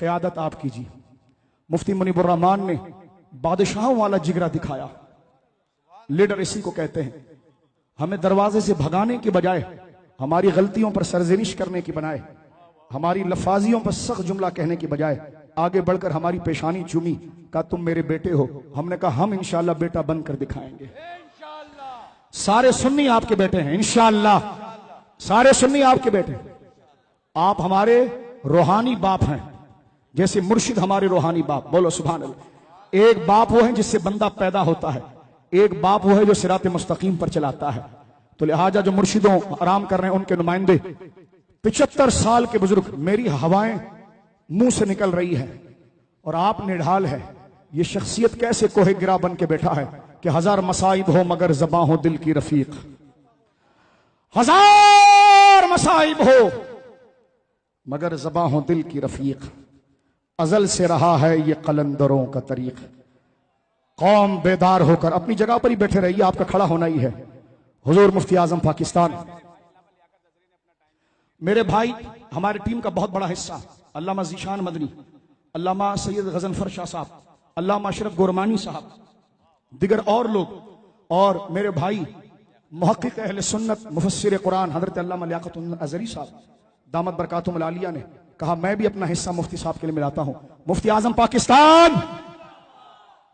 قیادت آپ کیجیے. مفتی منیب الرحمان نے بادشاہوں والا جگرا دکھایا. لیڈر اسی کو کہتے ہیں. ہمیں دروازے سے بھگانے کی بجائے ہماری غلطیوں پر سرزنش کرنے کی بجائے ہماری لفاظیوں پر سخت جملہ کہنے کی بجائے آگے بڑھ کر ہماری پیشانی چومی، کہا تم میرے بیٹے ہو. ہم نے کہا ہم انشاءاللہ بیٹا بن کر دکھائیں گے. سارے سنی آپ کے بیٹے ہیں انشاءاللہ، سارے سنی آپ کے بیٹے ہیں. آپ ہمارے روحانی باپ ہیں، جیسے مرشد ہمارے روحانی باپ. بولو سبحان اللہ. ایک باپ وہ ہے جس سے بندہ پیدا ہوتا ہے، ایک باپ وہ ہے جو صراط مستقیم پر چلاتا ہے. تو لہٰذا جو مرشدوں آرام کر رہے ہیں ان کے نمائندے 75 سال کے بزرگ، میری ہوائیں منہ سے نکل رہی ہیں اور آپ نڈھال ہے. یہ شخصیت کیسے کوہ گرا بن کے بیٹھا ہے کہ ہزار مصائب ہو مگر زباں ہو دل کی رفیق. ہزار مصائب ہو مگر زباں ہو دل کی رفیق. ازل سے رہا ہے یہ قلندروں کا طریق. قوم بیدار ہو کر اپنی جگہ پر ہی بیٹھے رہیے، آپ کا کھڑا ہونا ہی ہے. حضور مفتی اعظم پاکستان میرے بھائی، ہماری ٹیم کا بہت بڑا حصہ علامہ ذیشان مدنی، علامہ سید غضنفر شاہ صاحب، علامہ اشرف گورمانی صاحب، دیگر اور لوگ، اور میرے بھائی محقق اہل سنت مفسر قرآن حضرت علامہ لیاقت الازہری صاحب دامت برکاتہم العالیہ نے کہا میں بھی اپنا حصہ مفتی صاحب کے لیے ملاتا ہوں. مفتی اعظم پاکستان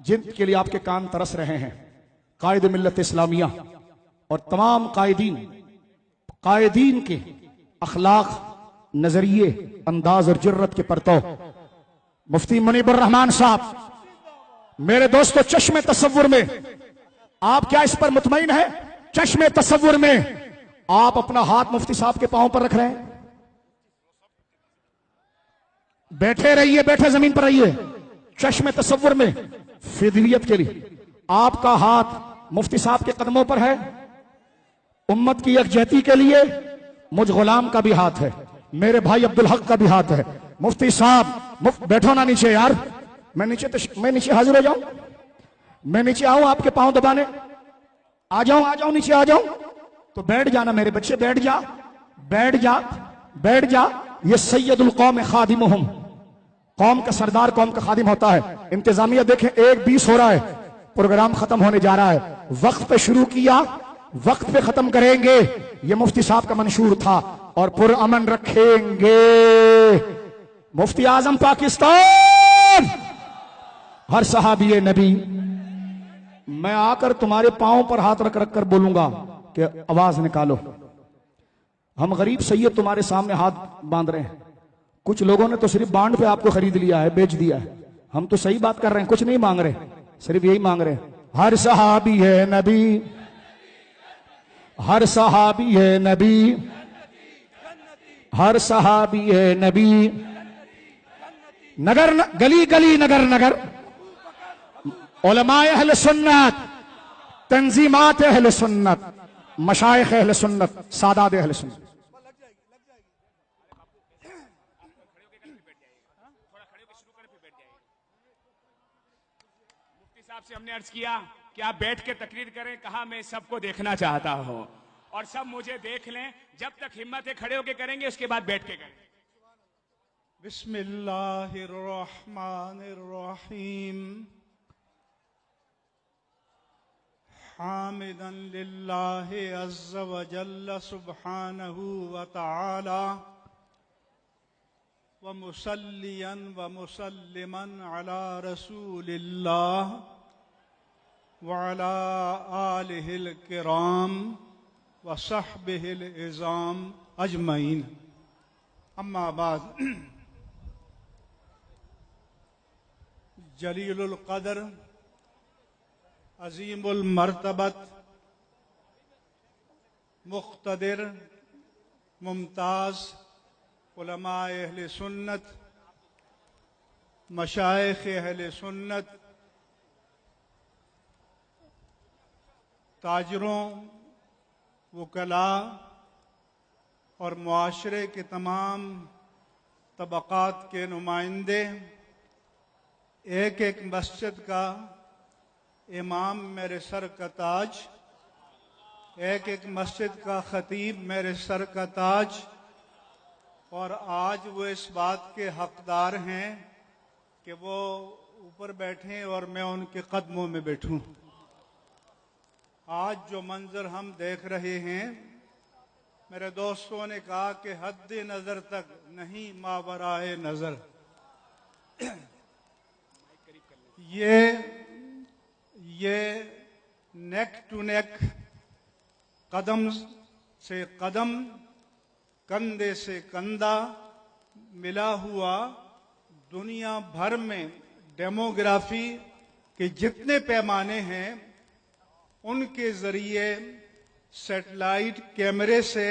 جن کے لیے آپ کے کان ترس رہے ہیں، قائد ملت اسلامیہ اور تمام قائدین کے اخلاق، نظریے، انداز اور جرت کے پرتو مفتی منیب الرحمان صاحب. میرے دوستو، چشم تصور میں آپ کیا اس پر مطمئن ہیں؟ چشم تصور میں آپ اپنا ہاتھ مفتی صاحب کے پاؤں پر رکھ رہے ہیں. بیٹھے رہیے، بیٹھے زمین پر رہیے. چشم تصور میں فدیت کے لیے آپ کا ہاتھ مفتی صاحب کے قدموں پر ہے. امت کی یکجہتی کے لیے مجھ غلام کا بھی ہاتھ ہے، میرے بھائی عبدالحق کا بھی ہاتھ ہے. مفتی صاحب بیٹھو نا نیچے یار. میں نیچے حاضر ہو جاؤں؟ میں نیچے آؤں آپ کے پاؤں دبانے؟ آ جاؤں نیچے آ جاؤں؟ تو بیٹھ جانا میرے بچے، بیٹھ جا بیٹھ جا بیٹھ جا. یہ سید القوم خادمہم، قوم کا سردار قوم کا خادم ہوتا ہے. انتظامیہ دیکھیں 1:20 ہو رہا ہے، پروگرام ختم ہونے جا رہا ہے. وقت پہ شروع کیا، وقت پہ ختم کریں گے. یہ مفتی صاحب کا منشور تھا اور پرامن رکھیں گے. مفتی اعظم پاکستان، ہر صحابی نبی، میں آ کر تمہارے پاؤں پر ہاتھ رکھ کر بولوں گا کہ آواز نکالو. ہم غریب سید تمہارے سامنے ہاتھ باندھ رہے ہیں. کچھ لوگوں نے تو صرف بانڈ پہ آپ کو خرید لیا ہے، بیچ دیا ہے. ہم تو صحیح بات کر رہے ہیں، کچھ نہیں مانگ رہے، صرف یہی مانگ رہے ہیں ہر صحابی ہے نبی، ہر صحابی ہے نبی، ہر صحابی ہے نبی. نگر گلی گلی نگر نگر علماء اہل سنت، تنظیمات اہل سنت، مشائخ اہل سنت، سادات اہل سنت. مفتی صاحب سے ہم نے عرض کیا کہ آپ بیٹھ کے تقریر کریں، کہا میں سب کو دیکھنا چاہتا ہوں اور سب مجھے دیکھ لیں. جب تک ہمت ہے کھڑے ہو کے کریں گے، اس کے بعد بیٹھ کے کریں. بسم اللہ الرحمن الرحیم. حامدا للہ عز وجل سبحانہ وتعالی ومصلیا ومسلما علی رسول اللہ وعلى آلہ الکرام وصحبہ العظام اجمعین. اما بعد، جلیل القدر، عظیم المرتبت، مقتدر، ممتاز علماء اہل سنت، مشائخ اہل سنت، تاجروں، وکلاء اور معاشرے کے تمام طبقات کے نمائندے، ایک ایک مسجد کا امام میرے سر کا تاج، ایک ایک مسجد کا خطیب میرے سر کا تاج، اور آج وہ اس بات کے حقدار ہیں کہ وہ اوپر بیٹھیں اور میں ان کے قدموں میں بیٹھوں۔ آج جو منظر ہم دیکھ رہے ہیں، میرے دوستوں نے کہا کہ حد نظر تک نہیں ماورائے نظر۔ یہ نیک ٹو نیک، قدم سے قدم، کندھے سے کندھا ملا ہوا دنیا بھر میں ڈیموگرافی کے جتنے پیمانے ہیں ان کے ذریعے سیٹلائٹ کیمرے سے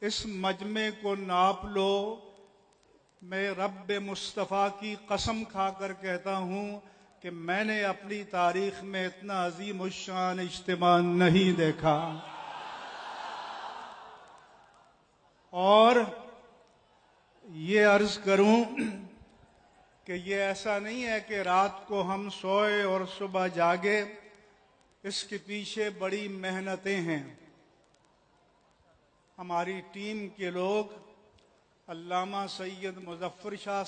اس مجمع کو ناپ لو۔ میں رب مصطفیٰ کی قسم کھا کر کہتا ہوں کہ میں نے اپنی تاریخ میں اتنا عظیم الشان اجتماع نہیں دیکھا۔ اور یہ عرض کروں کہ یہ ایسا نہیں ہے کہ رات کو ہم سوئے اور صبح جاگے، اس کے پیچھے بڑی محنتیں ہیں۔ ہماری ٹیم کے لوگ، علامہ سید مظفر شاہ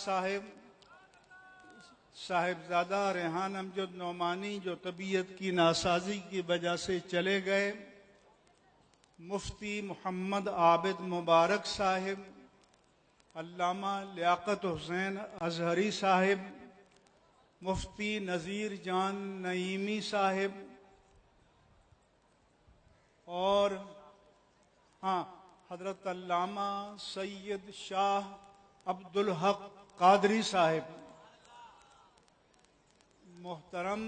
صاحبزادہ ریحان امجد نعمانی جو طبیعت کی ناسازی کی وجہ سے چلے گئے، مفتی محمد عابد مبارک صاحب، علامہ لیاقت حسین ازہری صاحب، مفتی نذیر جان نعیمی صاحب، اور حضرت علامہ سید شاہ عبدالحق قادری صاحب، محترم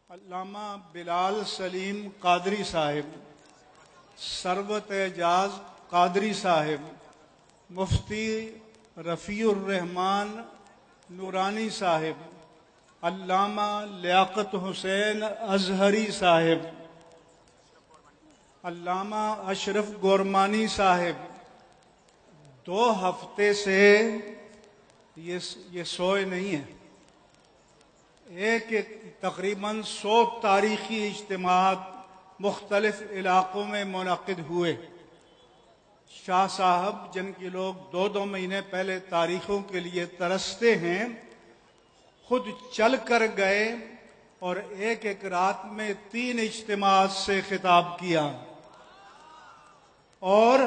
علامہ بلال سلیم قادری صاحب، ثروت اعجاز قادری صاحب، مفتی رفیع الرحمان نورانی صاحب، علامہ لیاقت حسین ازہری صاحب، علامہ اشرف گورمانی صاحب 2 ہفتے سے یہ سوئے نہیں ہیں۔ تقریباً 100 تاریخی اجتماعات مختلف علاقوں میں منعقد ہوئے۔ شاہ صاحب، جن کی لوگ 2 مہینے پہلے تاریخوں کے لیے ترستے ہیں، خود چل کر گئے اور ایک رات میں 3 اجتماعات سے خطاب کیا، اور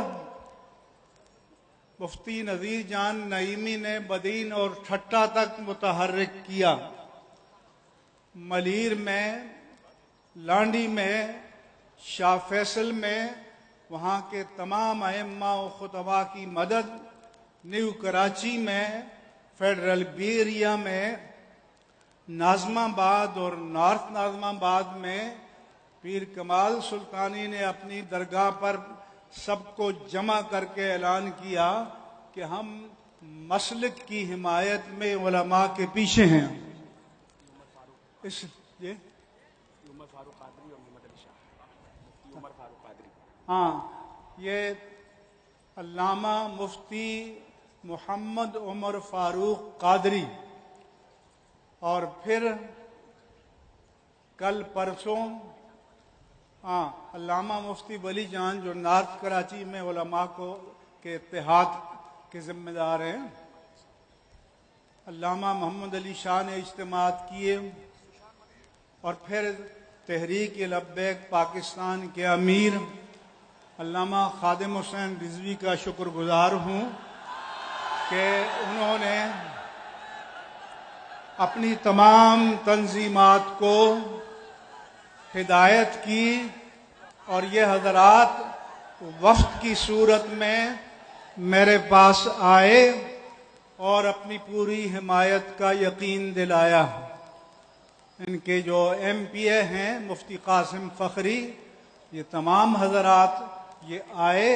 مفتی نذیر جان نعیمی نے بدین اور ٹھٹا تک متحرک کیا۔ ملیر میں، لانڈی میں، شاہ فیصل میں وہاں کے تمام ائمہ و خطباء کی مدد، نیو کراچی میں، فیڈرل بی ایریا میں، ناظم آباد اور نارتھ ناظم آباد میں پیر کمال سلطانی نے اپنی درگاہ پر سب کو جمع کر کے اعلان کیا کہ ہم مسلک کی حمایت میں علماء کے پیچھے ہیں۔ یہ علامہ مفتی محمد عمر فاروق قادری، اور پھر کل پرسوں علامہ مفتی ولی جان جو نارتھ کراچی میں علماء کے اتحاد کے ذمہ دار ہیں، علامہ محمد علی شاہ نے اجتماعات کیے، اور پھر تحریک لبیک پاکستان کے امیر علامہ خادم حسین رضوی کا شکر گزار ہوں کہ انہوں نے اپنی تمام تنظیمات کو ہدایت کی، اور یہ حضرات وفد کی صورت میں میرے پاس آئے اور اپنی پوری حمایت کا یقین دلایا۔ ان کے جو ایم پی اے ہیں مفتی قاسم فخری، یہ تمام حضرات یہ آئے،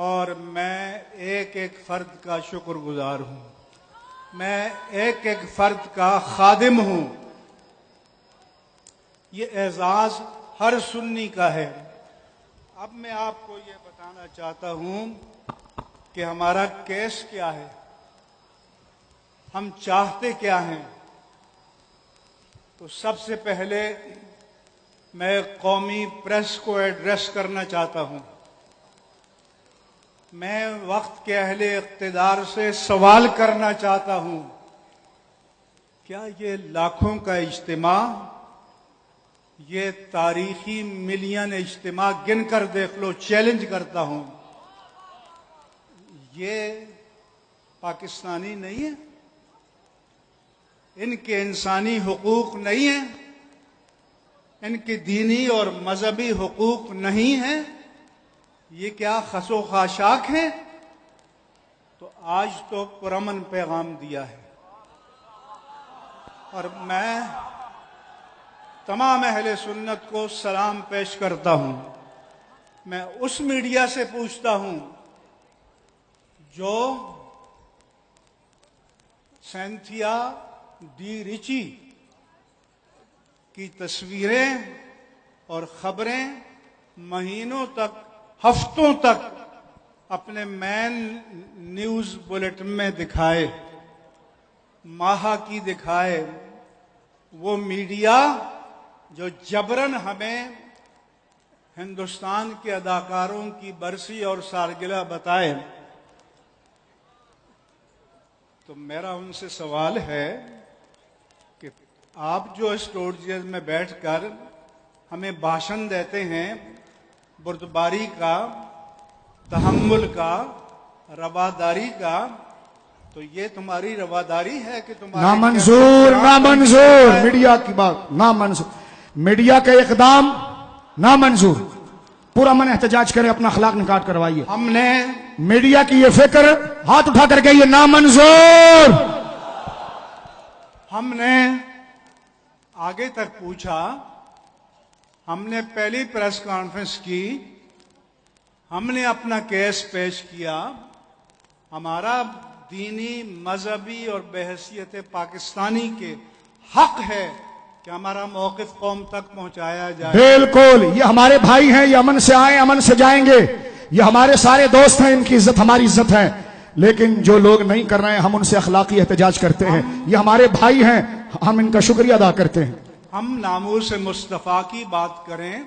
اور میں ایک فرد کا شکر گزار ہوں، میں ایک فرد کا خادم ہوں۔ یہ اعزاز ہر سنی کا ہے۔ اب میں آپ کو یہ بتانا چاہتا ہوں کہ ہمارا کیس کیا ہے، ہم چاہتے کیا ہیں۔ تو سب سے پہلے میں قومی پریس کو ایڈریس کرنا چاہتا ہوں۔ میں وقت کے اہل اقتدار سے سوال کرنا چاہتا ہوں، کیا یہ لاکھوں کا اجتماع، یہ تاریخی ملین اجتماع گن کر دیکھ لو، چیلنج کرتا ہوں، یہ پاکستانی نہیں ہے؟ ان کے انسانی حقوق نہیں ہیں؟ ان کے دینی اور مذہبی حقوق نہیں ہیں؟ یہ کیا خس و خاشاک ہیں؟ تو آج تو پرامن پیغام دیا ہے، اور میں تمام اہل سنت کو سلام پیش کرتا ہوں۔ میں اس میڈیا سے پوچھتا ہوں جو سینتھیا ڈی ریچی کی تصویریں اور خبریں مہینوں تک، ہفتوں تک اپنے مین نیوز بلیٹن میں دکھائے، ماہا کی دکھائے، وہ میڈیا جو جبراً ہمیں ہندوستان کے اداکاروں کی برسی اور سالگرہ بتائے، تو میرا ان سے سوال ہے کہ آپ جو اسٹوڈیوز میں بیٹھ کر ہمیں بھاشن دیتے ہیں بردباری کا، تحمل کا، رواداری کا، تو یہ تمہاری رواداری ہے کہ تمہاری نامنظور، نامنظور میڈیا کی بات نامنظور، میڈیا کا اقدام نامنظور، پورا من احتجاج کرے، اپنا اخلاق نکاٹ کروائیے۔ ہم نے میڈیا کی یہ فکر ہاتھ اٹھا کر کے یہ نامنظور۔ ہم نے آگے تک پوچھا، ہم نے پہلی پریس کانفرنس کی، ہم نے اپنا کیس پیش کیا، ہمارا دینی، مذہبی اور بحیثیت پاکستانی کے حق ہے کہ ہمارا موقف قوم تک پہنچایا جائے۔ بالکل، یہ ہمارے بھائی ہیں، یہ امن سے آئے امن سے جائیں گے، یہ ہمارے سارے دوست ہیں، ان کی عزت ہماری عزت ہے، لیکن جو لوگ نہیں کر رہے ہیں ہم ان سے اخلاقی احتجاج کرتے ہیں، یہ ہمارے بھائی ہیں، ہم ان کا شکریہ ادا کرتے ہیں۔ ہم ناموس مصطفیٰ کی بات کریں،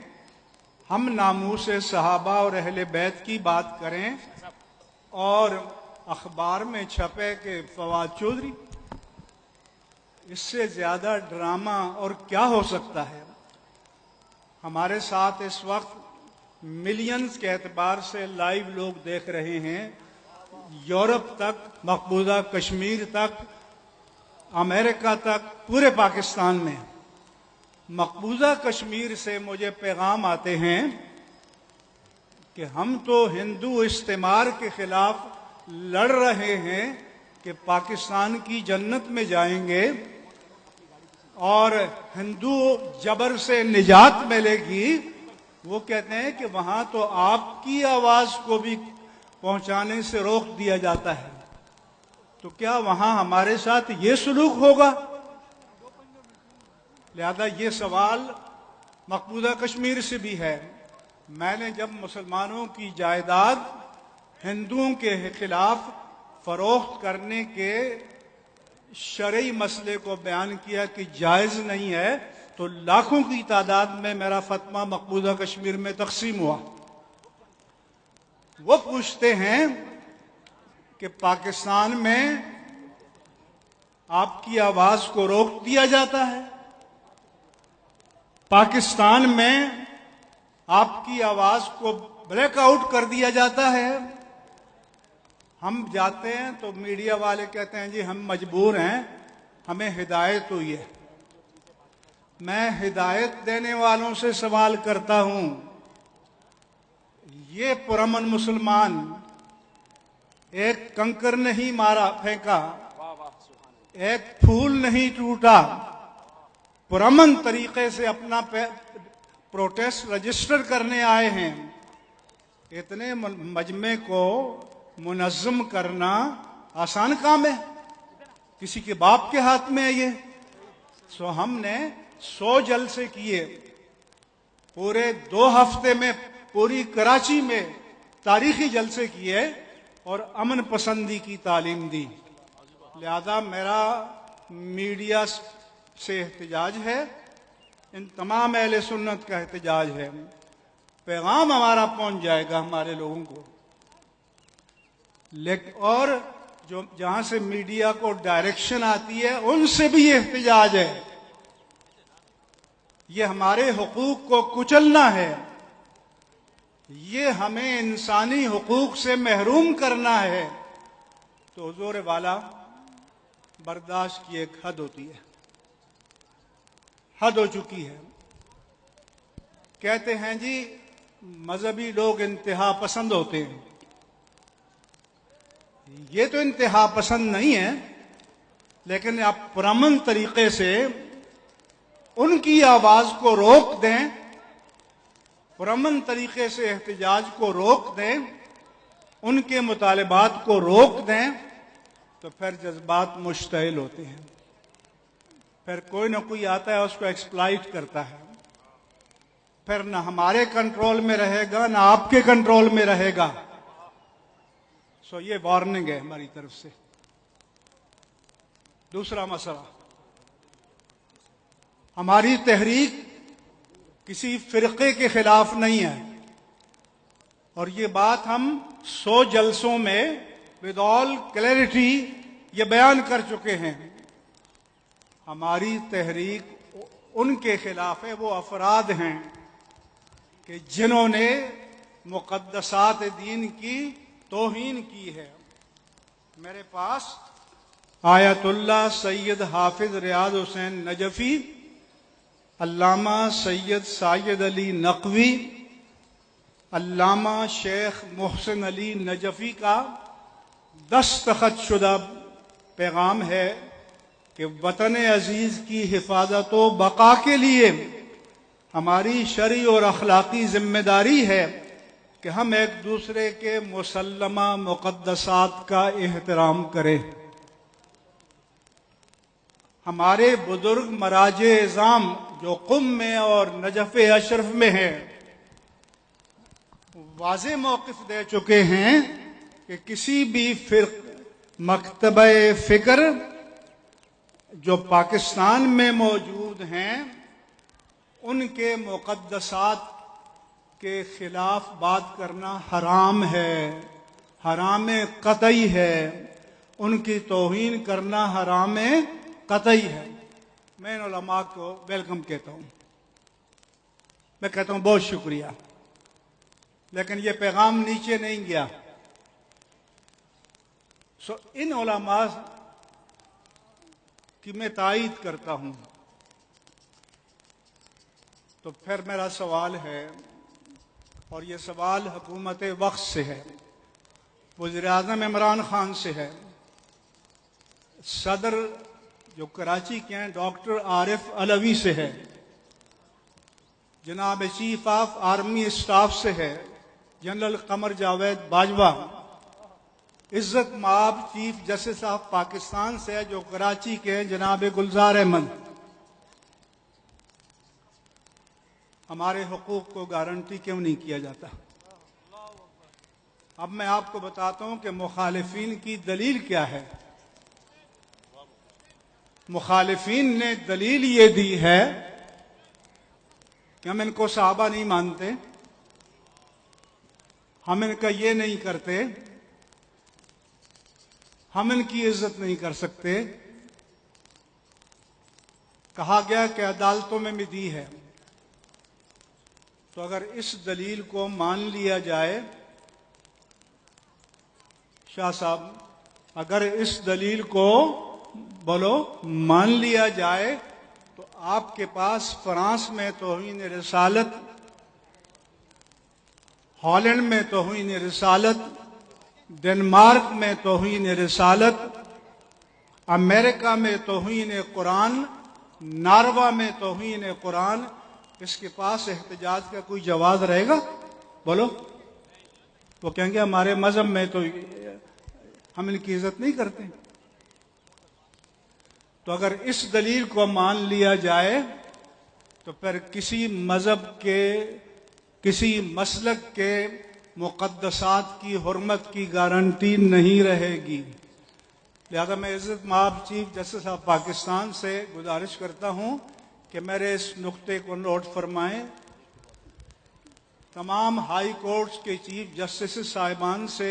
ہم ناموس صحابہ اور اہل بیت کی بات کریں، اور اخبار میں چھپے کہ فواد چودھری، اس سے زیادہ ڈرامہ اور کیا ہو سکتا ہے؟ ہمارے ساتھ اس وقت ملینز کے اعتبار سے لائیو لوگ دیکھ رہے ہیں، یورپ تک، مقبوضہ کشمیر تک، امریکہ تک، پورے پاکستان میں۔ مقبوضہ کشمیر سے مجھے پیغام آتے ہیں کہ ہم تو ہندو استعمار کے خلاف لڑ رہے ہیں کہ پاکستان کی جنت میں جائیں گے اور ہندو جبر سے نجات ملے گی، وہ کہتے ہیں کہ وہاں تو آپ کی آواز کو بھی پہنچانے سے روک دیا جاتا ہے، تو کیا وہاں ہمارے ساتھ یہ سلوک ہوگا؟ لہذا یہ سوال مقبوضہ کشمیر سے بھی ہے۔ میں نے جب مسلمانوں کی جائیداد ہندوؤں کے خلاف فروخت کرنے کے شرعی مسئلے کو بیان کیا کہ جائز نہیں ہے، تو لاکھوں کی تعداد میں میرا فتویٰ مقبوضہ کشمیر میں تقسیم ہوا۔ وہ پوچھتے ہیں کہ پاکستان میں آپ کی آواز کو روک دیا جاتا ہے، پاکستان میں آپ کی آواز کو بلیک آؤٹ کر دیا جاتا ہے۔ ہم جاتے ہیں تو میڈیا والے کہتے ہیں جی ہم مجبور ہیں، ہمیں ہدایت ہوئی ہے۔ میں ہدایت دینے والوں سے سوال کرتا ہوں، یہ پرامن مسلمان ایک کنکر نہیں مارا پھینکا، ایک پھول نہیں ٹوٹا، پرامن طریقے سے اپنا پروٹیسٹ رجسٹر کرنے آئے ہیں۔ اتنے مجمع کو منظم کرنا آسان کام ہے؟ کسی کے باپ کے ہاتھ میں ہے یہ؟ سو ہم نے 100 جلسے کیے، پورے 2 ہفتے میں پوری کراچی میں تاریخی جلسے کیے اور امن پسندی کی تعلیم دی۔ لہذا میرا میڈیا سے احتجاج ہے، ان تمام اہل سنت کا احتجاج ہے، پیغام ہمارا پہنچ جائے گا ہمارے لوگوں کو اور جو جہاں سے میڈیا کو ڈائریکشن آتی ہے ان سے بھی یہ احتجاج ہے. یہ ہمارے حقوق کو کچلنا ہے، یہ ہمیں انسانی حقوق سے محروم کرنا ہے. تو حضور والا برداشت کی ایک حد ہوتی ہے، حد ہو چکی ہے. کہتے ہیں جی مذہبی لوگ انتہا پسند ہوتے ہیں. یہ تو انتہا پسند نہیں ہے، لیکن آپ پرامن طریقے سے ان کی آواز کو روک دیں، پرامن طریقے سے احتجاج کو روک دیں، ان کے مطالبات کو روک دیں، تو پھر جذبات مشتعل ہوتے ہیں. پھر کوئی نہ کوئی آتا ہے اس کو ایکسپلائٹ کرتا ہے. پھر نہ ہمارے کنٹرول میں رہے گا نہ آپ کے کنٹرول میں رہے گا. سو یہ وارننگ ہے ہماری طرف سے. دوسرا مسئلہ، ہماری تحریک کسی فرقے کے خلاف نہیں ہے، اور یہ بات ہم 100 جلسوں میں ود آل کلیئرٹی یہ بیان کر چکے ہیں. ہماری تحریک ان کے خلاف ہے، وہ افراد ہیں کہ جنہوں نے مقدسات دین کی توہین کی ہے. میرے پاس آیت اللہ سید حافظ ریاض حسین نجفی، علامہ سید سید علی نقوی، علامہ شیخ محسن علی نجفی کا دستخط شدہ پیغام ہے کہ وطن عزیز کی حفاظت و بقا کے لیے ہماری شرعی اور اخلاقی ذمہ داری ہے کہ ہم ایک دوسرے کے مسلمہ مقدسات کا احترام کریں. ہمارے بزرگ مراجع اعظام جو قم میں اور نجف اشرف میں ہیں واضح موقف دے چکے ہیں کہ کسی بھی مکتبہ فکر جو پاکستان میں موجود ہیں ان کے مقدسات کے خلاف بات کرنا حرام ہے، حرام قطعی ہے. ان کی توہین کرنا حرام قطعی ہے. میں ان علماء کو ویلکم کہتا ہوں، میں کہتا ہوں بہت شکریہ، لیکن یہ پیغام نیچے نہیں گیا. ان علماء کی میں تائید کرتا ہوں. تو پھر میرا سوال ہے، اور یہ سوال حکومت وقت سے ہے، وزیر اعظم عمران خان سے ہے، صدر جو کراچی کے ہیں ڈاکٹر عارف علوی سے ہے، جناب چیف آف آرمی اسٹاف سے ہے جنرل قمر جاوید باجوہ، عزت مآب چیف جسٹس آف پاکستان سے ہے جو کراچی کے ہیں جناب گلزار احمد. ہمارے حقوق کو گارنٹی کیوں نہیں کیا جاتا؟ اب میں آپ کو بتاتا ہوں کہ مخالفین کی دلیل کیا ہے. مخالفین نے دلیل یہ دی ہے کہ ہم ان کو صحابہ نہیں مانتے، ہم ان کا یہ نہیں کرتے، ہم ان کی عزت نہیں کر سکتے. کہا گیا کہ عدالتوں میں دی ہے. تو اگر اس دلیل کو مان لیا جائے، شاہ صاحب اگر اس دلیل کو بولو مان لیا جائے تو آپ کے پاس فرانس میں توہین رسالت، ہالینڈ میں توہین رسالت، ڈنمارک میں توہین رسالت، امریکہ میں توہین قرآن، ناروا میں توہین قرآن. اس کے پاس احتجاج کا کوئی جواز رہے گا؟ بولو. وہ کہیں گے ہمارے مذہب میں تو ہم ان کی عزت نہیں کرتے. تو اگر اس دلیل کو مان لیا جائے تو پھر کسی مذہب کے، کسی مسلک کے مقدسات کی حرمت کی گارنٹی نہیں رہے گی. لہذا میں عزت مآب چیف جسٹس آف پاکستان سے گزارش کرتا ہوں کہ میرے اس نقطے کو نوٹ فرمائیں. تمام ہائی کورٹس کے چیف جسٹس صاحبان سے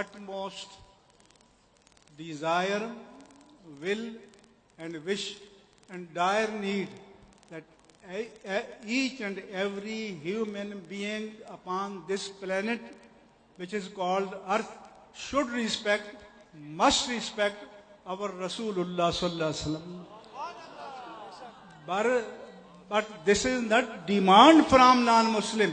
utmost desire, will and wish and dire need that each and every human being upon this planet, which is called Earth, should respect, must respect our Rasulullah sallallahu alaihi wasallam. But this is not demand from non-Muslim.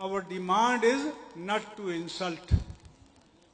Our demand is not to insult,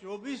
24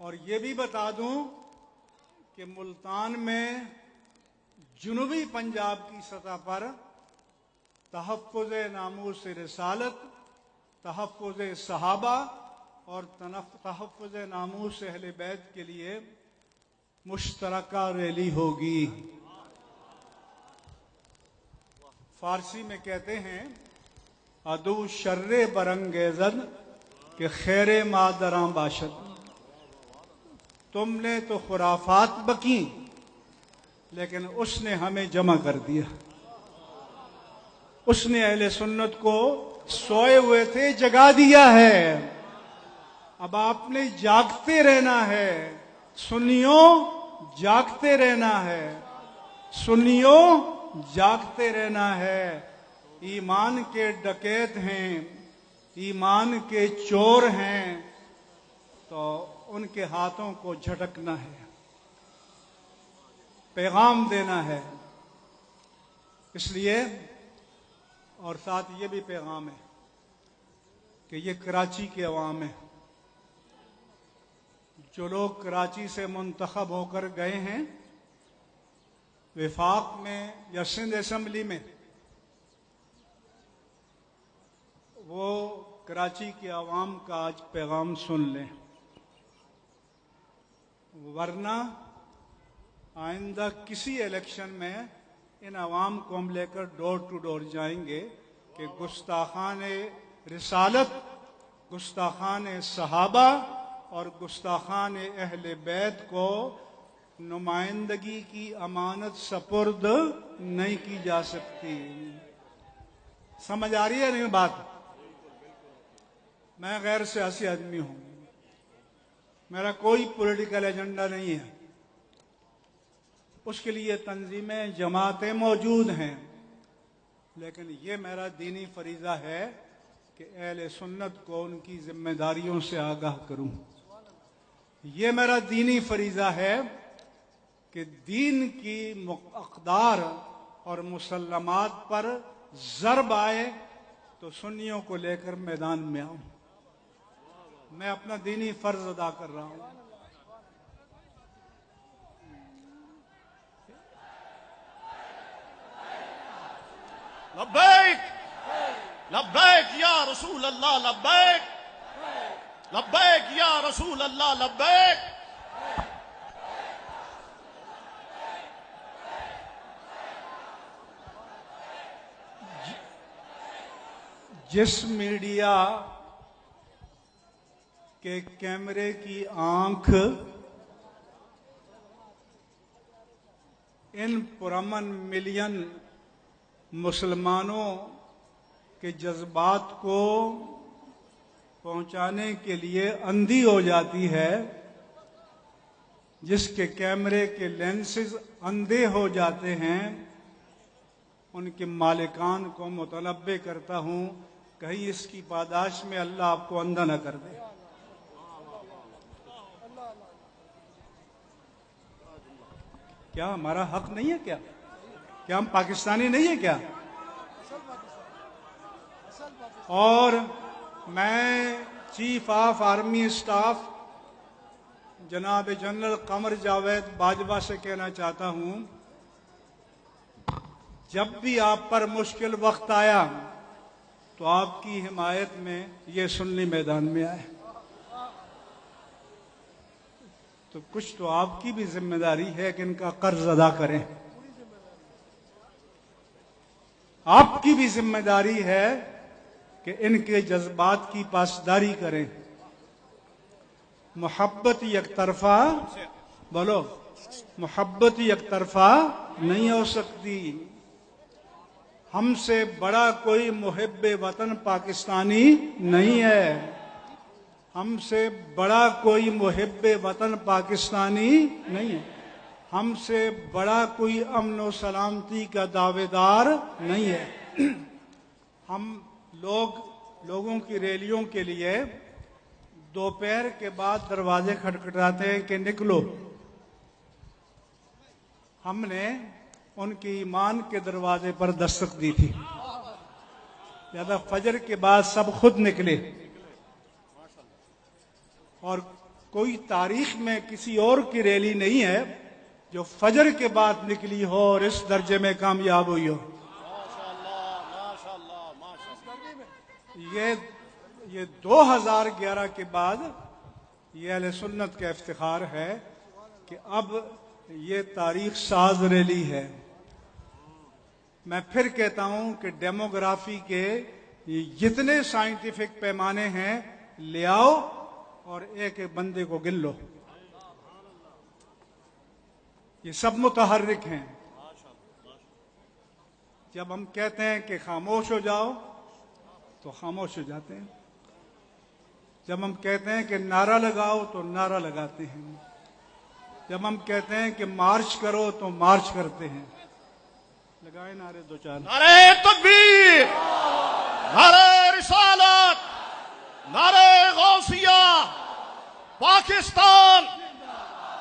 اور یہ بھی بتا دوں کہ ملتان میں جنوبی پنجاب کی سطح پر تحفظ ناموس رسالت، تحفظ صحابہ اور تحفظ ناموس اہل بیت کے لیے مشترکہ ریلی ہوگی۔ فارسی میں کہتے ہیں ادو شر برنگیزد کہ خیر مادراں باشد۔ تم نے تو خرافات بکی لیکن اس نے ہمیں جمع کر دیا۔ اس نے اہل سنت کو سوئے ہوئے تھے جگا دیا ہے۔ اب آپ نے جاگتے رہنا ہے، سنیوں جاگتے رہنا ہے، سنیوں جاگتے رہنا ہے۔ ایمان کے ڈکیت ہیں، ایمان کے چور ہیں، تو ان کے ہاتھوں کو جھٹکنا ہے، پیغام دینا ہے۔ اس لیے اور ساتھ یہ بھی پیغام ہے کہ یہ کراچی کے عوام ہیں، جو لوگ کراچی سے منتخب ہو کر گئے ہیں وفاق میں یا سندھ اسمبلی میں، وہ کراچی کے عوام کا آج پیغام سن لیں، ورنہ آئندہ کسی الیکشن میں ان عوام کو ہم لے کر ڈور ٹو ڈور جائیں گے کہ گستاخان رسالت، گستاخان صحابہ اور گستاخان اہل بیت کو نمائندگی کی امانت سپرد نہیں کی جا سکتی۔ سمجھ آ رہی ہے نہیں بات؟ میں غیر سیاسی آدمی ہوں، میرا کوئی پولیٹیکل ایجنڈا نہیں ہے، اس کے لیے تنظیمیں جماعتیں موجود ہیں، لیکن یہ میرا دینی فریضہ ہے کہ اہل سنت کو ان کی ذمہ داریوں سے آگاہ کروں۔ یہ میرا دینی فریضہ ہے کہ دین کی اقدار اور مسلمات پر ضرب آئے تو سنیوں کو لے کر میدان میں آؤں۔ میں اپنا دینی فرض ادا کر رہا ہوں۔ لبیک لبیک یا رسول اللہ، لبیک لبیک یا رسول اللہ، لبیک۔ جس میڈیا کے کیمرے کی آنکھ ان پرامن ملین مسلمانوں کے جذبات کو پہنچانے کے لیے اندھی ہو جاتی ہے، جس کے کیمرے کے لینسز اندھے ہو جاتے ہیں، ان کے مالکان کو متنبہ کرتا ہوں کہیں اس کی پاداش میں اللہ آپ کو اندھا نہ کر دے۔ کیا ہمارا حق نہیں ہے؟ کیا ہم پاکستانی نہیں ہیں کیا؟ اور میں چیف آف آرمی اسٹاف جناب جنرل قمر جاوید باجوہ سے کہنا چاہتا ہوں، جب بھی آپ پر مشکل وقت آیا تو آپ کی حمایت میں یہ سنی میدان میں آئے، تو کچھ تو آپ کی بھی ذمہ داری ہے کہ ان کا قرض ادا کریں۔ آپ کی بھی ذمہ داری ہے کہ ان کے جذبات کی پاسداری کریں۔ محبت یک طرفہ، بولو، محبت یک طرفہ نہیں ہو سکتی۔ ہم سے بڑا کوئی محب وطن پاکستانی نہیں ہے، ہم سے بڑا کوئی محب وطن پاکستانی نہیں ہے، ہم سے بڑا کوئی امن و سلامتی کا دعوے دار نہیں ہے۔ ہم لوگوں کی ریلیوں کے لیے دوپہر کے بعد دروازے کھٹکھٹاتے ہیں کہ نکلو۔ ہم نے ان کے ایمان کے دروازے پر دستک دی تھی، لہذا فجر کے بعد سب خود نکلے، اور کوئی تاریخ میں کسی اور کی ریلی نہیں ہے جو فجر کے بعد نکلی ہو اور اس درجے میں کامیاب ہوئی ہو. یہ 2011 کے بعد یہ اہل سنت کا افتخار ہے کہ اب یہ تاریخ ساز ریلی ہے. میں پھر کہتا ہوں کہ ڈیموگرافی کے جتنے سائنٹیفک پیمانے ہیں لے آؤ اور ایک ایک بندے کو گن لو. یہ سب متحرک ہیں. جب ہم کہتے ہیں کہ خاموش ہو جاؤ تو خاموش ہو جاتے ہیں. جب ہم کہتے ہیں کہ نعرہ لگاؤ تو نعرہ لگاتے ہیں. جب ہم کہتے ہیں کہ مارچ کرو تو مارچ کرتے ہیں. لگائے نعرے دو چار. نعرہ تکبیر، نعرہ رسالت، نعرہ غوثیہ. پاکستان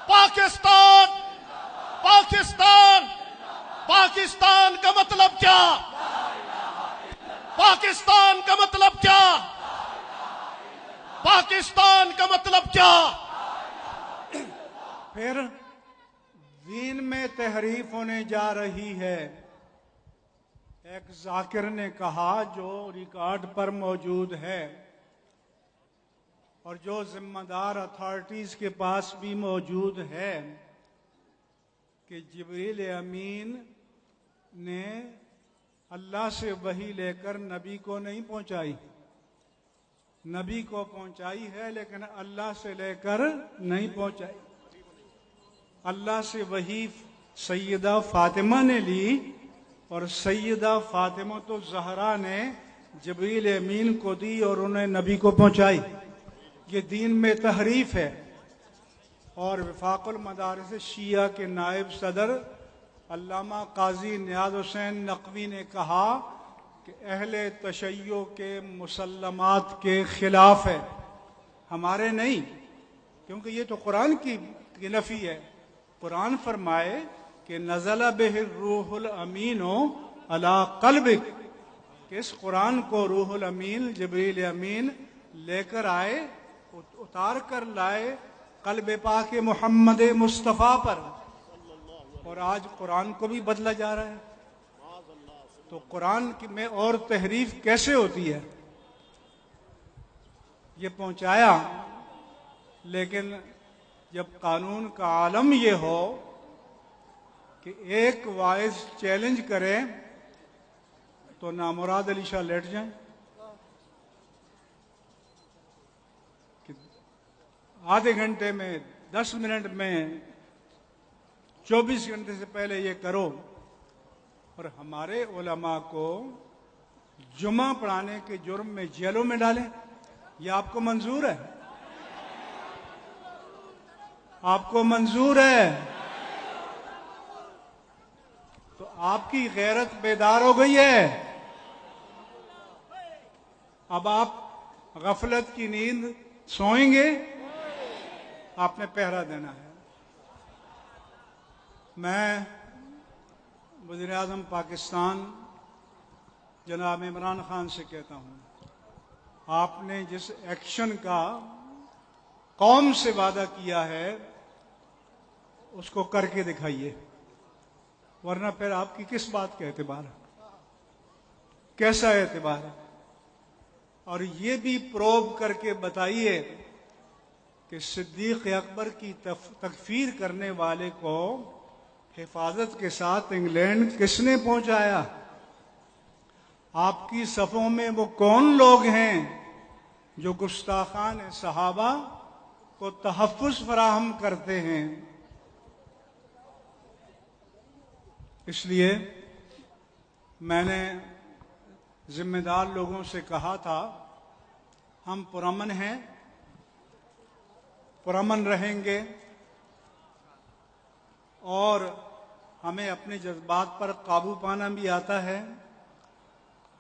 پاکستان پاکستان پاکستان کا مطلب کیا؟ پاکستان کا مطلب کیا؟ پاکستان کا مطلب کیا؟ پھر دین میں تحریف ہونے جا رہی ہے. ایک ذاکر نے کہا جو ریکارڈ پر موجود ہے اور جو ذمہ دار اتھارٹیز کے پاس بھی موجود ہے کہ جبریل امین نے اللہ سے وحی لے کر نبی کو نہیں پہنچائی. نبی کو پہنچائی ہے لیکن اللہ سے لے کر نہیں پہنچائی. اللہ سے وحی سیدہ فاطمہ نے لی اور سیدہ فاطمہ تو زہرا نے جبریل امین کو دی اور انہیں نبی کو پہنچائی. یہ دین میں تحریف ہے. اور وفاق المدارس شیعہ کے نائب صدر علامہ قاضی نیاز حسین نقوی نے کہا کہ اہل تشیع کے مسلمات کے خلاف ہے، ہمارے نہیں، کیونکہ یہ تو قرآن کی نفی ہے. قرآن فرمائے کہ نزل بہ الروح الامین علی قلبک، کہ اس قرآن کو روح الامین جبریل امین لے کر آئے، اتار کر لائے قلب پاک محمد مصطفیٰ پر. اور آج قرآن کو بھی بدلا جا رہا ہے. تو قرآن میں اور تحریف کیسے ہوتی ہے؟ یہ پہنچایا، لیکن جب قانون کا عالم یہ ہو کہ ایک وائس چیلنج کرے تو نامراد علی شاہ لیٹ جائیں. آدھے گھنٹے میں 10 منٹ میں 24 گھنٹے سے پہلے یہ کرو اور ہمارے علماء کو جمعہ پڑھانے کے جرم میں جیلوں میں ڈالیں. یہ آپ کو منظور ہے؟ آپ کو منظور ہے؟ تو آپ کی غیرت بیدار ہو گئی ہے. اب آپ غفلت کی نیند سوئیں گے؟ آپ نے پہرا دینا ہے. میں وزیر اعظم پاکستان جناب عمران خان سے کہتا ہوں، آپ نے جس ایکشن کا قوم سے وعدہ کیا ہے اس کو کر کے دکھائیے، ورنہ پھر آپ کی کس بات کا اعتبار ہے؟ کیسا اعتبار ہے؟ اور یہ بھی پروب کر کے بتائیے کہ صدیق اکبر کی تکفیر کرنے والے کو حفاظت کے ساتھ انگلینڈ کس نے پہنچایا؟ آپ کی صفوں میں وہ کون لوگ ہیں جو گستاخان صحابہ کو تحفظ فراہم کرتے ہیں؟ اس لیے میں نے ذمہ دار لوگوں سے کہا تھا، ہم پرامن ہیں، پرامن رہیں گے، اور ہمیں اپنے جذبات پر قابو پانا بھی آتا ہے.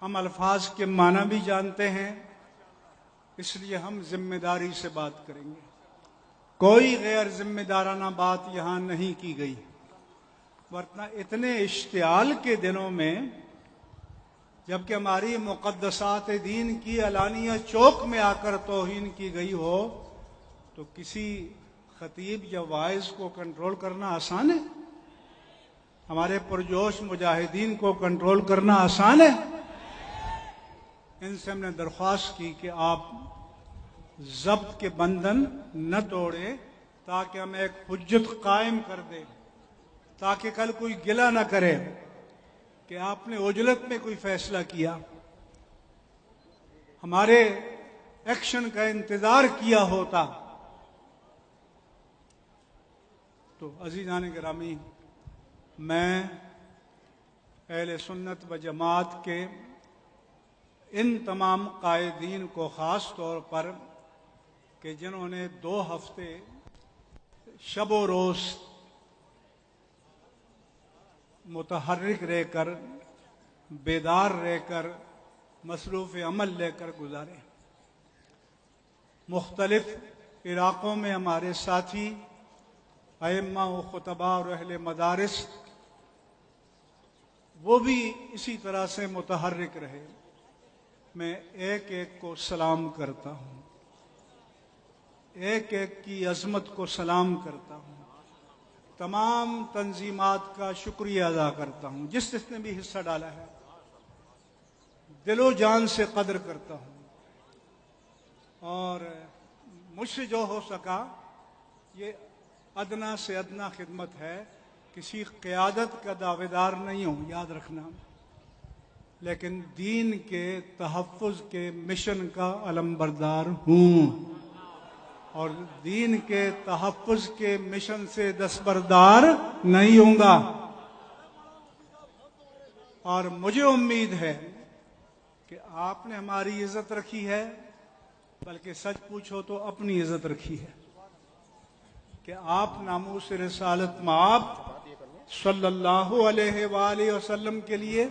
ہم الفاظ کے معنی بھی جانتے ہیں، اس لیے ہم ذمہ داری سے بات کریں گے. کوئی غیر ذمہ دارانہ بات یہاں نہیں کی گئی، ورنہ اتنے اشتعال کے دنوں میں جبکہ ہماری مقدسات دین کی علانیہ چوک میں آ کر توہین کی گئی ہو تو کسی خطیب یا واعظ کو کنٹرول کرنا آسان ہے؟ ہمارے پرجوش مجاہدین کو کنٹرول کرنا آسان ہے؟ ان سے ہم نے درخواست کی کہ آپ ضبط کے بندھن نہ توڑیں تاکہ ہم ایک حجت قائم کر دیں، تاکہ کل کوئی گلہ نہ کرے کہ آپ نے عجلت میں کوئی فیصلہ کیا، ہمارے ایکشن کا انتظار کیا ہوتا۔ تو عزیزان گرامی، میں اہل سنت و جماعت کے ان تمام قائدین کو خاص طور پر کہ جنہوں نے 2 ہفتے شب و روز متحرک رہ کر، بیدار رہ کر، مصروف عمل لے کر گزارے، مختلف علاقوں میں ہمارے ساتھی ائمہ و خطباء اور اہل مدارس وہ بھی اسی طرح سے متحرک رہے۔ میں ایک ایک کو سلام کرتا ہوں، ایک ایک کی عظمت کو سلام کرتا ہوں، تمام تنظیمات کا شکریہ ادا کرتا ہوں جس نے بھی حصہ ڈالا ہے، دل و جان سے قدر کرتا ہوں، اور مجھ سے جو ہو سکا یہ ادنا سے ادنا خدمت ہے۔ کسی قیادت کا دعوے دار نہیں ہوں، یاد رکھنا، لیکن دین کے تحفظ کے مشن کا علمبردار ہوں، اور دین کے تحفظ کے مشن سے دستبردار نہیں ہوں گا۔ اور مجھے امید ہے کہ آپ نے ہماری عزت رکھی ہے، بلکہ سچ پوچھو تو اپنی عزت رکھی ہے، کہ آپ ناموس رسالت مآب صلی اللہ علیہ وآلہ وسلم کے لیے،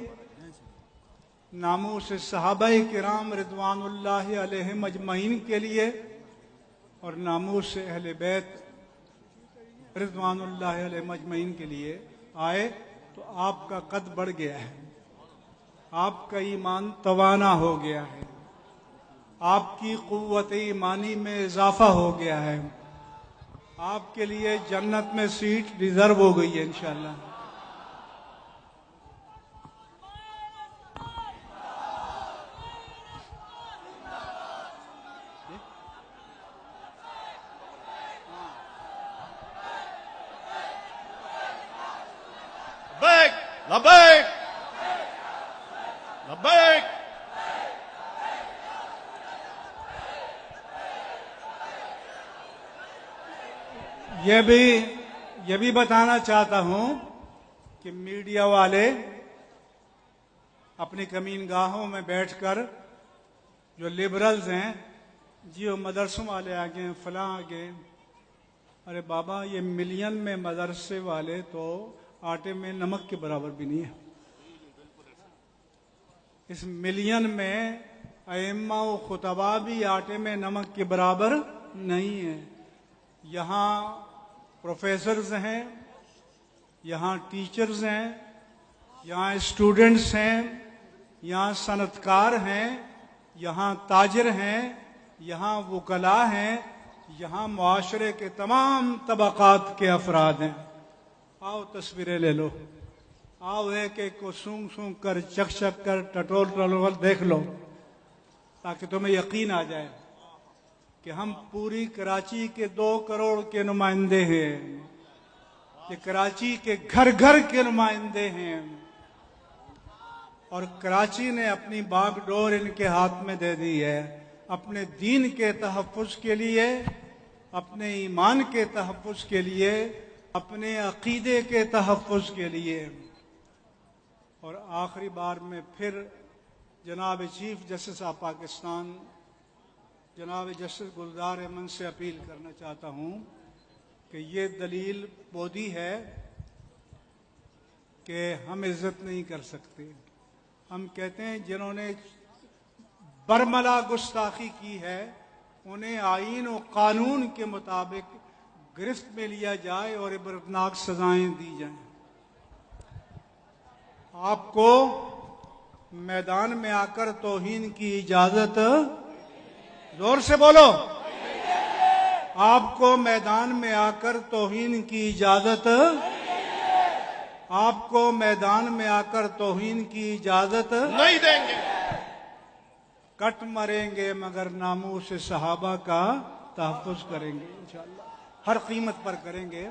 ناموس صحابہ کرام رضوان اللہ علیہم اجمعین کے لیے، اور ناموس اہل بیت رضوان اللہ علیہم اجمعین کے لیے آئے، تو آپ کا قد بڑھ گیا ہے، آپ کا ایمان توانا ہو گیا ہے، آپ کی قوت ایمانی میں اضافہ ہو گیا ہے، آپ کے لیے جنت میں سیٹ ریزرو ہو گئی ہے انشاءاللہ۔ لبیک لبیک، یہ بھی بتانا چاہتا ہوں کہ میڈیا والے اپنی کمین گاہوں میں بیٹھ کر جو لبرلز ہیں، جی وہ مدرسوں والے آگے ہیں، فلاں آگے، ارے بابا یہ ملین میں مدرسے والے تو آٹے میں نمک کے برابر بھی نہیں ہے۔ اس ملین میں ائمہ و خطباء بھی آٹے میں نمک کے برابر نہیں ہے۔ یہاں پروفیسرز ہیں، یہاں ٹیچرز ہیں، یہاں اسٹوڈنٹس ہیں، یہاں صنعتکار ہیں، یہاں تاجر ہیں، یہاں وکلاء ہیں، یہاں معاشرے کے تمام طبقات کے افراد ہیں۔ آؤ تصویریں لے لو، آؤ ایک ایک کو سونگ سونگ کر، چک چک کر، ٹٹول ٹٹول دیکھ لو، تاکہ تمہیں یقین آ جائے کہ ہم پوری کراچی کے 2 کروڑ کے نمائندے ہیں، یہ کراچی کے گھر گھر کے نمائندے ہیں، اور کراچی نے اپنی باغ ڈور ان کے ہاتھ میں دے دی ہے، اپنے دین کے تحفظ کے لیے، اپنے ایمان کے تحفظ کے لیے، اپنے عقیدے کے تحفظ کے لیے۔ اور آخری بار میں پھر جناب چیف جسٹس آف پاکستان جناب جسٹس گلزار احمد سے اپیل کرنا چاہتا ہوں کہ یہ دلیل بودی ہے کہ ہم عزت نہیں کر سکتے۔ ہم کہتے ہیں جنہوں نے برملا گستاخی کی ہے انہیں آئین و قانون کے مطابق گرفت میں لیا جائے اور عبرتناک سزائیں دی جائیں۔ آپ کو میدان میں آ کر توہین کی اجازت، زور سے بولو، آپ کو میدان میں آ کر توہین کی اجازت، آپ کو میدان میں آ کر توہین کی اجازت نہیں دیں گے۔ کٹ مریں گے مگر ناموس صحابہ کا تحفظ کریں گے انشاءاللہ، ہر قیمت پر کریں گے۔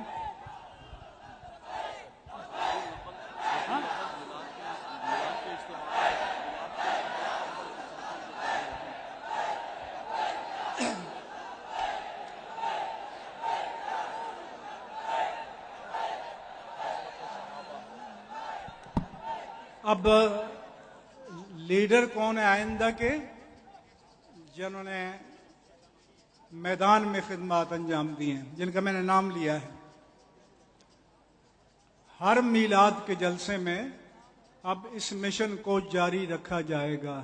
اب لیڈر کون ہے آئندہ کے؟ جنہوں نے میدان میں خدمات انجام دی ہیں، جن کا میں نے نام لیا ہے۔ ہر میلاد کے جلسے میں اب اس مشن کو جاری رکھا جائے گا۔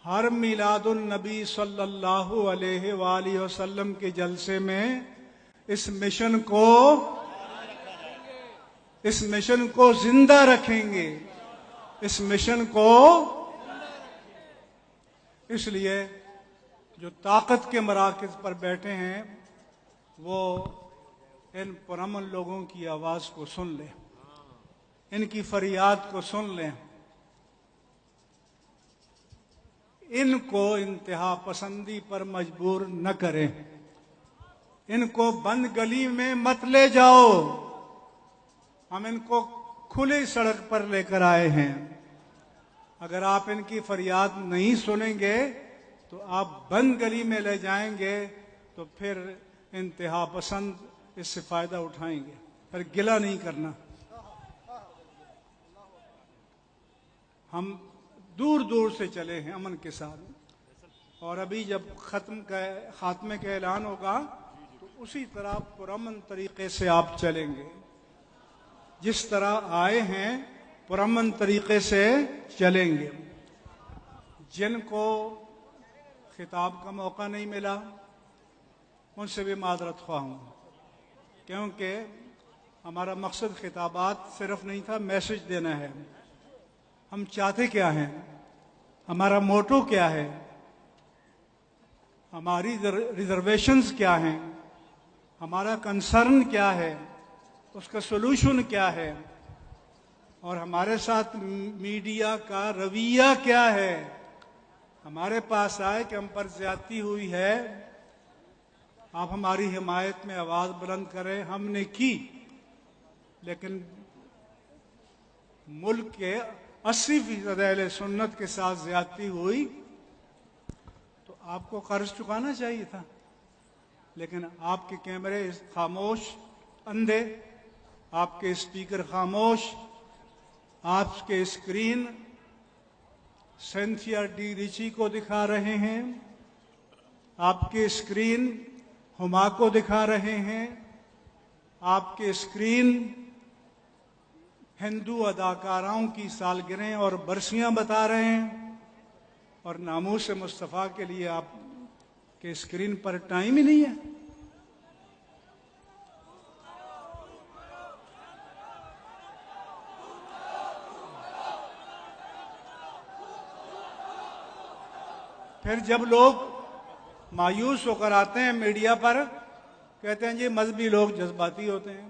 ہر میلاد النبی صلی اللہ علیہ وآلہ وسلم کے جلسے میں اس مشن کو زندہ رکھیں گے، اس مشن کو۔ اس لیے جو طاقت کے مراکز پر بیٹھے ہیں وہ ان پرامن لوگوں کی آواز کو سن لیں، ان کی فریاد کو سن لیں، ان کو انتہا پسندی پر مجبور نہ کریں، ان کو بند گلی میں مت لے جاؤ۔ ہم ان کو کھلی سڑک پر لے کر آئے ہیں، اگر آپ ان کی فریاد نہیں سنیں گے تو آپ بند گلی میں لے جائیں گے تو پھر انتہا پسند اس سے فائدہ اٹھائیں گے، پھر گلہ نہیں کرنا۔ ہم دور دور سے چلے ہیں امن کے ساتھ، اور ابھی جب خاتمے کا اعلان ہوگا تو اسی طرح پرامن طریقے سے آپ چلیں گے، جس طرح آئے ہیں پرامن طریقے سے چلیں گے۔ جن کو خطاب کا موقع نہیں ملا ان سے بھی معذرت خواہ ہوں، کیونکہ ہمارا مقصد خطابات صرف نہیں تھا، میسج دینا ہے۔ ہم چاہتے کیا ہیں، ہمارا موٹو کیا ہے، ہماری ریزرویشنز کیا ہیں، ہمارا کنسرن کیا ہے، اس کا سولوشن کیا ہے، اور ہمارے ساتھ میڈیا کا رویہ کیا ہے۔ ہمارے پاس آئے کہ ہم پر زیادتی ہوئی ہے، آپ ہماری حمایت میں آواز بلند کریں، ہم نے کی، لیکن ملک کے 80% اہل سنت کے ساتھ زیادتی ہوئی تو آپ کو قرض چکانا چاہیے تھا، لیکن آپ کے کیمرے خاموش، اندھے، آپ کے اسپیکر خاموش، آپ کے اسکرین سینتھیا ڈی ریچی کو دکھا رہے ہیں، آپ کے اسکرین ہما کو دکھا رہے ہیں، آپ کے اسکرین ہندو اداکاراؤں کی سالگرہیں اور برسیاں بتا رہے ہیں، اور ناموس مصطفیٰ کے لیے آپ کے اسکرین پر ٹائم ہی نہیں ہے۔ پھر جب لوگ مایوس ہو کر آتے ہیں میڈیا پر، کہتے ہیں جی مذہبی لوگ جذباتی ہوتے ہیں۔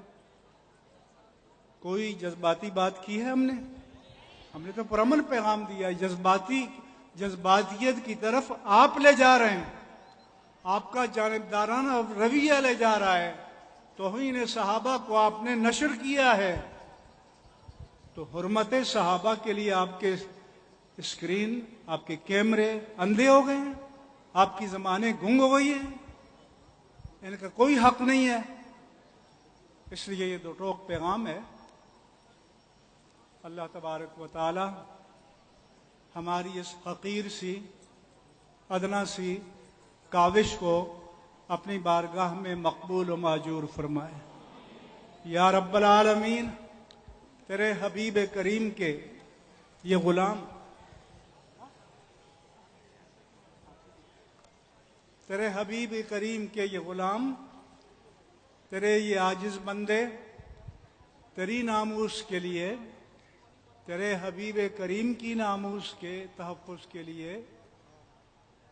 کوئی جذباتی بات کی ہے ہم نے تو پرامن پیغام دیا ہے۔ جذباتیت کی طرف آپ لے جا رہے ہیں، آپ کا جانبدارانہ رویہ لے جا رہا ہے، توہین صحابہ کو آپ نے نشر کیا ہے، تو حرمت صحابہ کے لیے آپ کے اسکرین، آپ کے کیمرے اندھے ہو گئے ہیں، آپ کی زبانیں گنگ ہو گئی ہیں، ان کا کوئی حق نہیں ہے۔ اس لیے یہ دو ٹوک پیغام ہے۔ اللہ تبارک و تعالی ہماری اس حقیر سی، ادنا سی کاوش کو اپنی بارگاہ میں مقبول و ماجور فرمائے۔ یا رب العالمین، تیرے حبیب کریم کے یہ غلام، تیرے حبیب کریم کے یہ غلام، تیرے یہ عاجز بندے، تیری ناموس کے لیے، تیرے حبیب کریم کی ناموس کے تحفظ کے لیے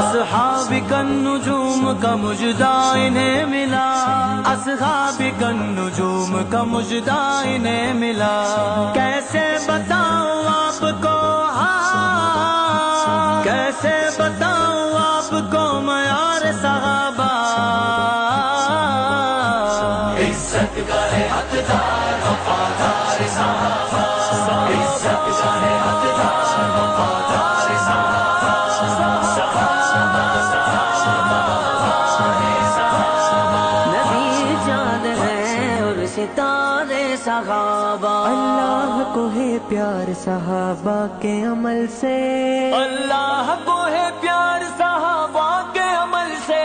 اصحاب کا نجوم کا مجدہ انہیں ملا، اصحاب کا نجوم کا مجدہ انہیں ملا، کیسے بتاؤں آپ کو، ہاں کیسے بتاؤں آپ کو معیار صحابہ، عزت کا ہے حقدار وفادار صحابہ، عزت کا ہے حقدار وفادار صحابہ، نبی جان ہے اور ستارے صحابہ، اللہ کو ہے پیار صحابہ کے عمل سے، اللہ کو ہے پیار صحابہ کے عمل سے،